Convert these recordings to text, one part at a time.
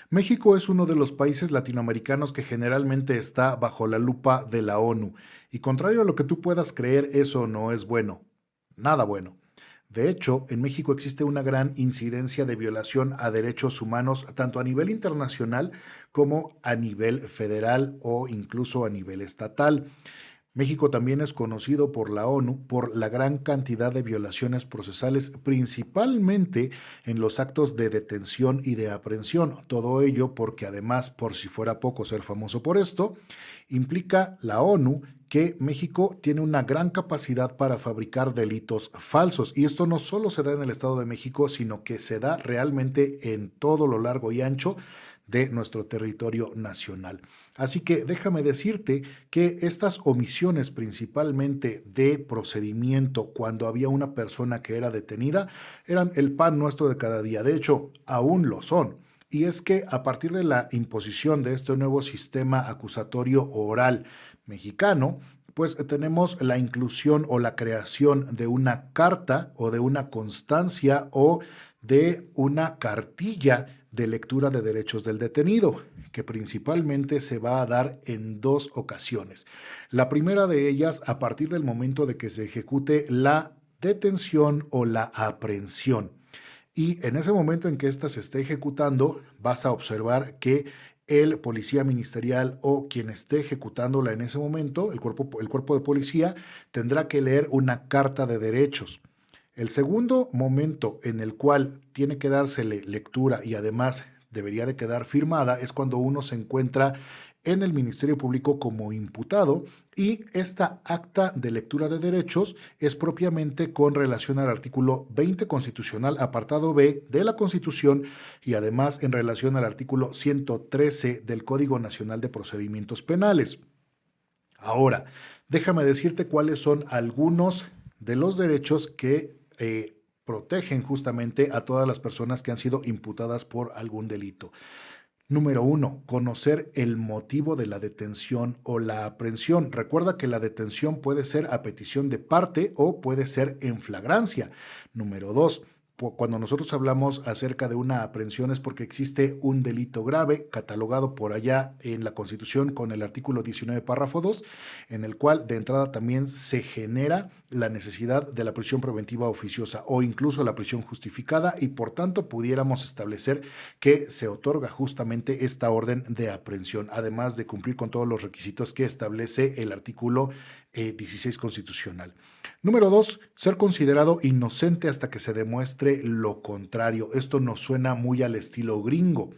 México es uno de los países latinoamericanos que generalmente está bajo la lupa de la ONU, y contrario a lo que tú puedas creer, eso no es bueno, nada bueno. De hecho, en México existe una gran incidencia de violación a derechos humanos, tanto a nivel internacional como a nivel federal o incluso a nivel estatal. México también es conocido por la ONU por la gran cantidad de violaciones procesales, principalmente en los actos de detención y de aprehensión. Todo ello porque además, por si fuera poco ser famoso por esto, implica la ONU que México tiene una gran capacidad para fabricar delitos falsos. Y esto no solo se da en el Estado de México, sino que se da realmente en todo lo largo y ancho de nuestro territorio nacional. Así que déjame decirte que estas omisiones principalmente de procedimiento cuando había una persona que era detenida eran el pan nuestro de cada día. De hecho, aún lo son. Y es que a partir de la imposición de este nuevo sistema acusatorio oral mexicano, pues tenemos la inclusión o la creación de una carta o de una constancia o de una cartilla de lectura de derechos del detenido, que principalmente se va a dar en dos ocasiones. La primera de ellas a partir del momento de que se ejecute la detención o la aprehensión. Y en ese momento en que ésta se esté ejecutando, vas a observar que el policía ministerial o quien esté ejecutándola en ese momento, el cuerpo de policía, tendrá que leer una carta de derechos. El segundo momento en el cual tiene que dársele lectura y además debería de quedar firmada es cuando uno se encuentra en el Ministerio Público como imputado, y esta acta de lectura de derechos es propiamente con relación al artículo 20 constitucional, apartado B de la Constitución, y además en relación al artículo 113 del Código Nacional de Procedimientos Penales. Ahora, déjame decirte cuáles son algunos de los derechos que protegen justamente a todas las personas que han sido imputadas por algún delito. Número uno, conocer el motivo de la detención o la aprehensión. Recuerda que la detención puede ser a petición de parte o puede ser en flagrancia. Número dos, cuando nosotros hablamos acerca de una aprehensión es porque existe un delito grave catalogado por allá en la Constitución con el artículo 19, párrafo 2, en el cual de entrada también se genera la necesidad de la prisión preventiva oficiosa o incluso la prisión justificada, y por tanto pudiéramos establecer que se otorga justamente esta orden de aprehensión, además de cumplir con todos los requisitos que establece el artículo 16 constitucional. Número dos, ser considerado inocente hasta que se demuestre lo contrario. Esto nos suena muy al estilo gringo.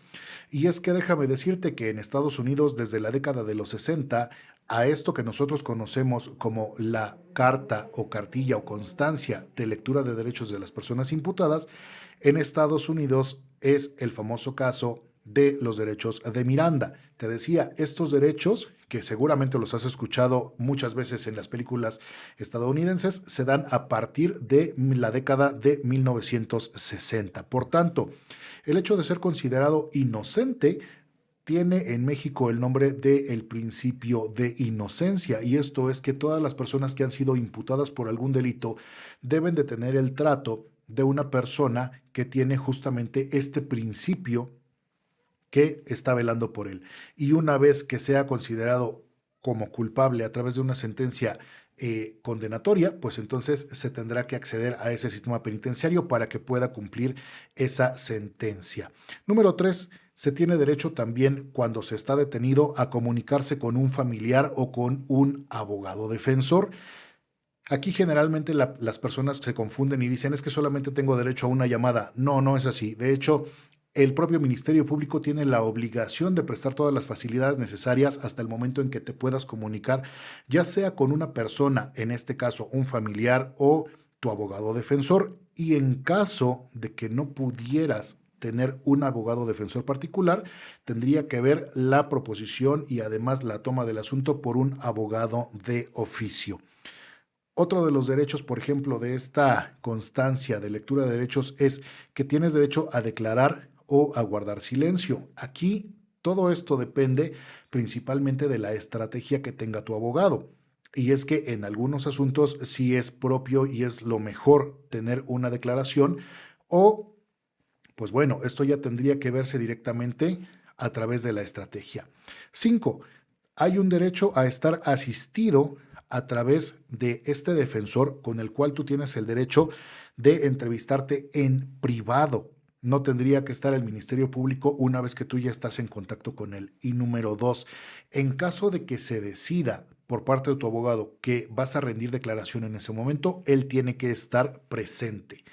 Y es que déjame decirte que en Estados Unidos, desde la década de los 60, a esto que nosotros conocemos como la carta o cartilla o constancia de lectura de derechos de las personas imputadas, en Estados Unidos es el famoso caso de los derechos de Miranda. Te decía, estos derechos, que seguramente los has escuchado muchas veces en las películas estadounidenses, se dan a partir de la década de 1960. Por tanto, el hecho de ser considerado inocente tiene en México el nombre de el principio de inocencia, y esto es que todas las personas que han sido imputadas por algún delito deben de tener el trato de una persona que tiene justamente este principio que está velando por él. Y una vez que sea considerado como culpable a través de una sentencia condenatoria, pues entonces se tendrá que acceder a ese sistema penitenciario para que pueda cumplir esa sentencia. Número tres, se tiene derecho también, cuando se está detenido, a comunicarse con un familiar o con un abogado defensor. Aquí generalmente las personas se confunden y dicen es que solamente tengo derecho a una llamada. No, no es así. De hecho, el propio Ministerio Público tiene la obligación de prestar todas las facilidades necesarias hasta el momento en que te puedas comunicar, ya sea con una persona, en este caso un familiar o tu abogado defensor, y en caso de que no pudieras tener un abogado defensor particular, tendría que ver la proposición y además la toma del asunto por un abogado de oficio. Otro de los derechos, por ejemplo, de esta constancia de lectura de derechos es que tienes derecho a declarar o a guardar silencio. Aquí todo esto depende principalmente de la estrategia que tenga tu abogado. Y es que en algunos asuntos sí es propio y es lo mejor tener una declaración, o pues bueno, esto ya tendría que verse directamente a través de la estrategia. 5. Hay un derecho a estar asistido a través de este defensor con el cual tú tienes el derecho de entrevistarte en privado. No tendría que estar el Ministerio Público una vez que tú ya estás en contacto con él. Y número 2, en caso de que se decida por parte de tu abogado que vas a rendir declaración en ese momento, él tiene que estar presente.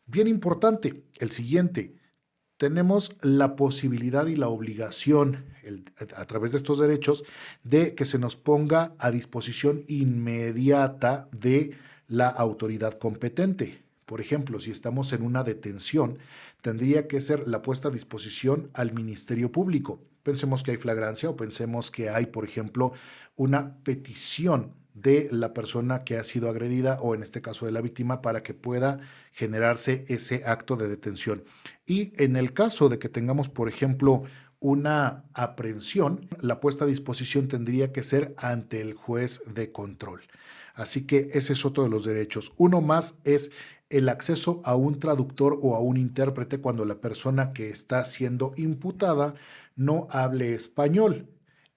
Bien importante, el siguiente, tenemos la posibilidad y la obligación, a través de estos derechos, de que se nos ponga a disposición inmediata de la autoridad competente. Por ejemplo, si estamos en una detención, tendría que ser la puesta a disposición al Ministerio Público. Pensemos que hay flagrancia o pensemos que hay, por ejemplo, una petición de la persona que ha sido agredida o en este caso de la víctima para que pueda generarse ese acto de detención. Y en el caso de que tengamos, por ejemplo, una aprehensión, la puesta a disposición tendría que ser ante el juez de control. Así que ese es otro de los derechos. Uno más es el acceso a un traductor o a un intérprete cuando la persona que está siendo imputada no hable español.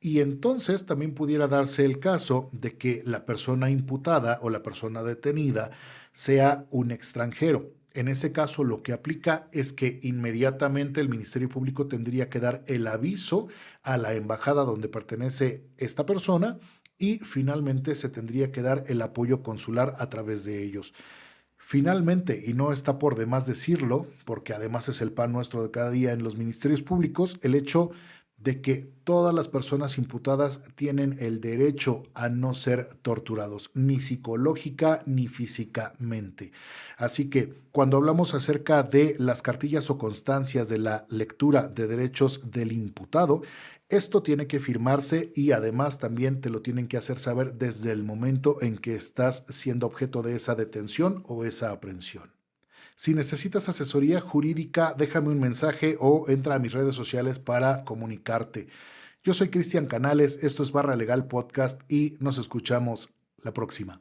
Y entonces también pudiera darse el caso de que la persona imputada o la persona detenida sea un extranjero. En ese caso, lo que aplica es que inmediatamente el Ministerio Público tendría que dar el aviso a la embajada donde pertenece esta persona y finalmente se tendría que dar el apoyo consular a través de ellos. Finalmente, y no está por demás decirlo, porque además es el pan nuestro de cada día en los ministerios públicos, el hecho de que todas las personas imputadas tienen el derecho a no ser torturados, ni psicológica ni físicamente. Así que cuando hablamos acerca de las cartillas o constancias de la lectura de derechos del imputado, esto tiene que firmarse y además también te lo tienen que hacer saber desde el momento en que estás siendo objeto de esa detención o esa aprehensión. Si necesitas asesoría jurídica, déjame un mensaje o entra a mis redes sociales para comunicarte. Yo soy Cristian Canales, esto es Barra Legal Podcast y nos escuchamos la próxima.